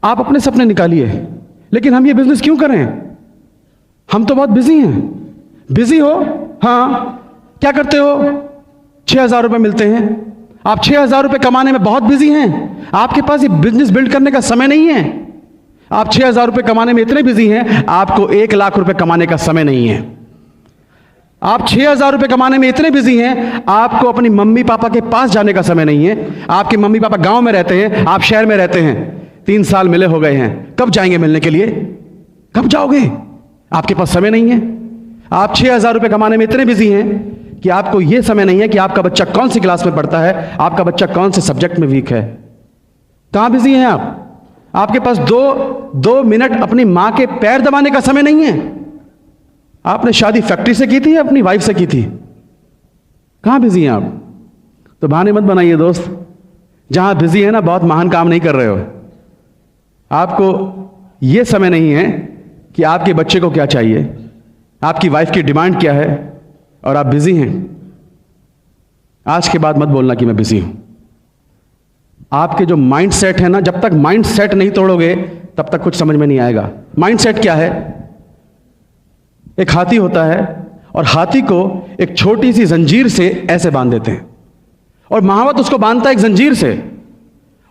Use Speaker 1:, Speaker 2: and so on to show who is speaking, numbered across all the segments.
Speaker 1: आप अपने सपने निकालिए, लेकिन हम ये बिजनेस क्यों करें? हम तो बहुत बिजी हैं। बिजी हो? हाँ, क्या करते हो? 6,000 रुपये मिलते हैं, आप 6,000 रुपये कमाने में बहुत बिजी हैं। आपके पास ये बिजनेस बिल्ड करने का समय नहीं है। आप 6,000 रुपये कमाने में इतने बिजी हैं, आपको 1,00,000 रुपये कमाने का समय नहीं है। आप 6,000 रुपये कमाने में इतने बिजी हैं, आपको अपनी मम्मी पापा के पास जाने का समय नहीं है। आपके मम्मी पापा गांव में रहते हैं, आप शहर में रहते हैं। 3 साल मिले हो गए हैं, कब जाएंगे मिलने के लिए? कब जाओगे? आपके पास समय नहीं है। आप 6,000 रुपये कमाने में इतने बिजी हैं कि आपको यह समय नहीं है कि आपका बच्चा कौन सी क्लास में पढ़ता है, आपका बच्चा कौन से सब्जेक्ट में वीक है। कहां बिजी हैं आप? आपके पास दो मिनट अपनी मां के पैर दबाने का समय नहीं है। आपने शादी फैक्ट्री से की थी या अपनी वाइफ से की थी? कहां बिजी हैं आप? तो बहाने मत बनाइए दोस्त। जहां बिजी है ना, बहुत महान काम नहीं कर रहे हो। आपको यह समय नहीं है कि आपके बच्चे को क्या चाहिए, आपकी वाइफ की डिमांड क्या है, और आप बिजी हैं। आज के बाद मत बोलना कि मैं बिजी हूं। आपके जो माइंड सेट है ना, जब तक माइंड सेट नहीं तोड़ोगे तब तक कुछ समझ में नहीं आएगा। माइंड सेट क्या है? एक हाथी होता है और हाथी को एक छोटी सी जंजीर से ऐसे बांध देते हैं, और महावत उसको बांधता है एक जंजीर से,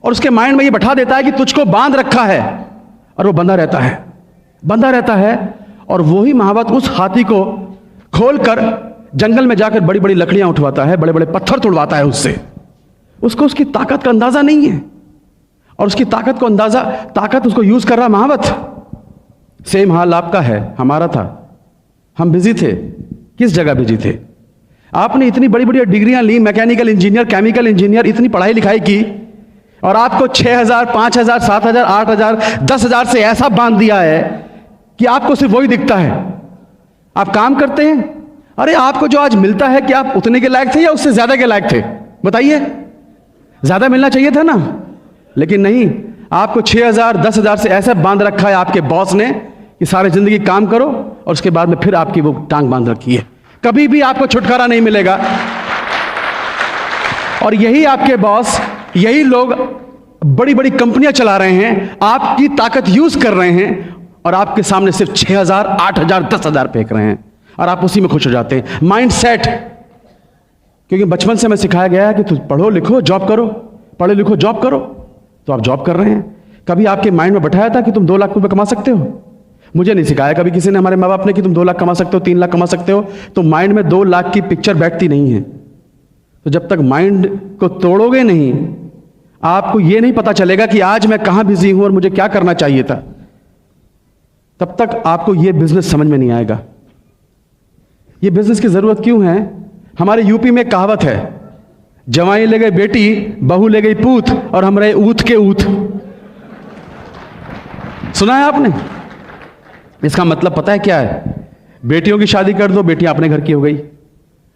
Speaker 1: और उसके माइंड में ये बैठा देता है कि तुझको बांध रखा है, और वो बंधा रहता है, बंधा रहता है। और वही महावत उस हाथी को खोलकर जंगल में जाकर बड़ी बड़ी लकड़ियां उठवाता है, बड़े बड़े पत्थर तोड़वाता है उससे। उसको उसकी ताकत का अंदाजा नहीं है, और उसकी ताकत उसको यूज कर रहा महावत। सेम हाल आपका है, हमारा था। हम बिजी थे। किस जगह बिजी थे? आपने इतनी बड़ी बड़ी डिग्रियां ली, मैकेनिकल इंजीनियर, केमिकल इंजीनियर, इतनी पढ़ाई लिखाई की, और आपको 6,000, 5,000, 7,000, 8,000, 10,000 से ऐसा बांध दिया है कि आपको सिर्फ वही दिखता है। आप काम करते हैं, अरे आपको जो आज मिलता है, क्या आप उतने के लायक थे या उससे ज्यादा के लायक थे? बताइए। ज्यादा मिलना चाहिए था ना, लेकिन नहीं। आपको 6,000, 10,000 से ऐसा बांध रखा है आपके बॉस ने कि सारी जिंदगी काम करो, और उसके बाद में फिर आपकी वो टांग बांध रखी है। कभी भी आपको छुटकारा नहीं मिलेगा। और यही आपके बॉस, यही लोग बड़ी बड़ी कंपनियां चला रहे हैं, आपकी ताकत यूज कर रहे हैं, और आपके सामने सिर्फ 6,000, 8,000, 10,000 फेंक रहे हैं, और आप उसी में खुश हो जाते हैं। Mind set. क्योंकि बचपन से हमें सिखाया गया है कि तुम पढ़ो लिखो जॉब करो, पढ़ो लिखो जॉब करो, तो आप जॉब कर रहे हैं। कभी आपके माइंड में बैठाया था कि तुम 2 लाख रुपए कमा सकते हो? मुझे नहीं सिखाया कभी किसी ने, हमारे माँ बाप ने, कि तुम 2 लाख कमा सकते हो, 3 लाख कमा सकते हो। तो माइंड में 2 लाख की पिक्चर बैठती नहीं है। तो जब तक माइंड को तोड़ोगे नहीं, आपको यह नहीं पता चलेगा कि आज मैं कहां बिजी हूं और मुझे क्या करना चाहिए था, तब तक आपको यह बिजनेस समझ में नहीं आएगा। यह बिजनेस की जरूरत क्यों है? हमारे यूपी में कहावत है, जवाई ले गई बेटी, बहू ले गई पूत, और हम रहे ऊत के ऊत। सुना है आपने? इसका मतलब पता है क्या है? बेटियों की शादी कर दो, बेटियां अपने घर की हो गई,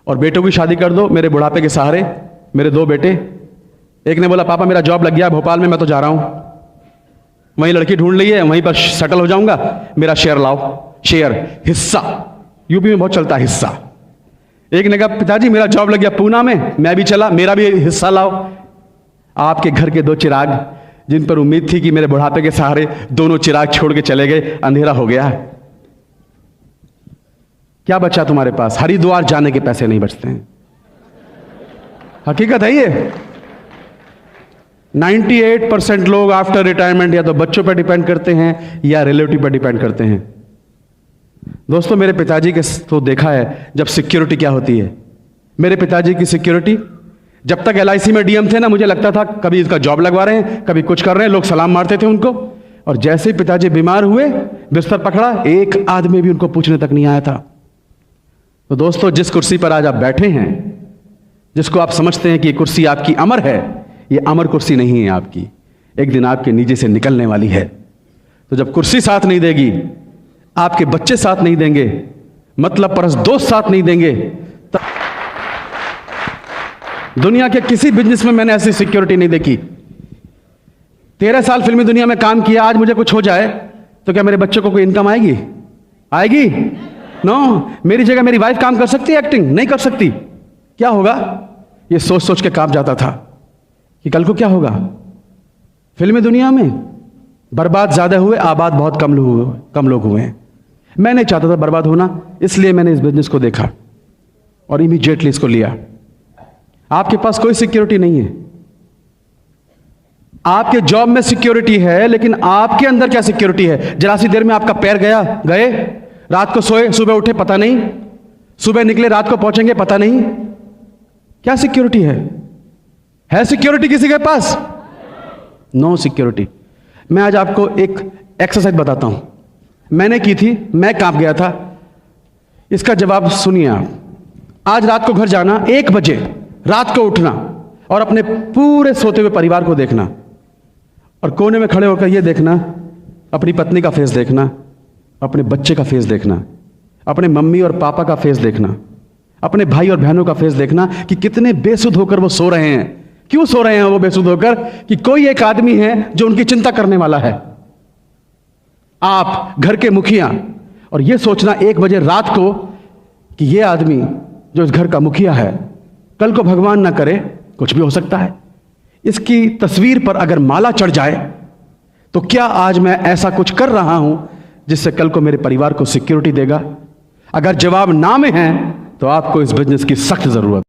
Speaker 1: और बेटों की शादी कर दो मेरे बुढ़ापे के सहारे। मेरे 2 बेटे, एक ने बोला पापा मेरा जॉब लग गया भोपाल में, मैं तो जा रहा हूं, वहीं लड़की ढूंढ ली है, वहीं पर सेटल हो जाऊंगा, मेरा शेयर लाओ। शेयर, हिस्सा, यूपी में बहुत चलता है हिस्सा। एक ने कहा पिताजी मेरा जॉब लग गया पूना में, मैं भी चला, मेरा भी हिस्सा लाओ। आपके घर के 2 चिराग, जिन पर उम्मीद थी कि मेरे बुढ़ापे के सहारे दोनों चिराग छोड़ के चले गए, अंधेरा हो गया। क्या बचा तुम्हारे पास? हरिद्वार जाने के पैसे नहीं बचते हैं। हकीकत है ये। 98% लोग आफ्टर रिटायरमेंट या तो बच्चों पर डिपेंड करते हैं या रिलेटिव पर डिपेंड करते हैं। दोस्तों, मेरे पिताजी के तो देखा है जब सिक्योरिटी क्या होती है। मेरे पिताजी की सिक्योरिटी, जब तक LIC में DM थे ना, मुझे लगता था कभी इसका जॉब लगवा रहे हैं, कभी कुछ कर रहे हैं, लोग सलाम मारते थे उनको। और जैसे ही पिताजी बीमार हुए, बिस्तर पकड़ा, एक आदमी भी उनको पूछने तक नहीं आया था। तो दोस्तों, जिस कुर्सी पर आज आप बैठे हैं, जिसको आप समझते हैं कि ये कुर्सी आपकी अमर है, ये अमर कुर्सी नहीं है आपकी। एक दिन आपके नीचे से निकलने वाली है। तो जब कुर्सी साथ नहीं देगी, आपके बच्चे साथ नहीं देंगे, मतलब परस दोस्त साथ नहीं देंगे, तब दुनिया के किसी बिजनेस में मैंने ऐसी सिक्योरिटी नहीं देखी। 13 साल फिल्मी दुनिया में काम किया, आज मुझे कुछ हो जाए तो क्या मेरे बच्चों को कोई इनकम आएगी? आएगी? नो। मेरी जगह मेरी वाइफ काम कर सकती है, एक्टिंग नहीं कर सकती। क्या होगा? ये सोच सोच के कांप जाता था कि कल को क्या होगा। फिल्मी दुनिया में बर्बाद ज़्यादा हुए, आबाद बहुत कम लोग हुए हैं। मैं नहीं चाहता था बर्बाद होना, इसलिए मैंने इस बिजनेस को देखा और इमीडिएटली इसको लिया। आपके पास कोई सिक्योरिटी नहीं है। आपके जॉब में सिक्योरिटी है, लेकिन आपके अंदर क्या सिक्योरिटी है? जरा सी देर में आपका पैर गए, रात को सोए, सुबह उठे पता नहीं, सुबह निकले रात को पहुंचेंगे पता नहीं। क्या सिक्योरिटी है सिक्योरिटी किसी के पास? No security. मैं आज आपको एक एक्सरसाइज बताता हूं, मैंने की थी, मैं कांप गया था। इसका जवाब सुनिए आप। आज रात को घर जाना, 1 बजे रात को उठना और अपने पूरे सोते हुए परिवार को देखना और कोने में खड़े होकर यह देखना, अपनी पत्नी का फेस देखना, अपने बच्चे का फेस देखना, अपने मम्मी और पापा का फेस देखना, अपने भाई और बहनों का फेस देखना कि कितने बेसुध होकर वो सो रहे हैं। क्यों सो रहे हैं वो बेसुध होकर? कि कोई एक आदमी है जो उनकी चिंता करने वाला है, आप घर के मुखिया। और यह सोचना 1 बजे रात को कि यह आदमी जो इस घर का मुखिया है, कल को भगवान ना करे कुछ भी हो सकता है, इसकी तस्वीर पर अगर माला चढ़ जाए तो क्या आज मैं ऐसा कुछ कर रहा हूं जिससे कल को मेरे परिवार को सिक्योरिटी देगा? अगर जवाब ना में है तो आपको इस बिजनेस की सख्त जरूरत है।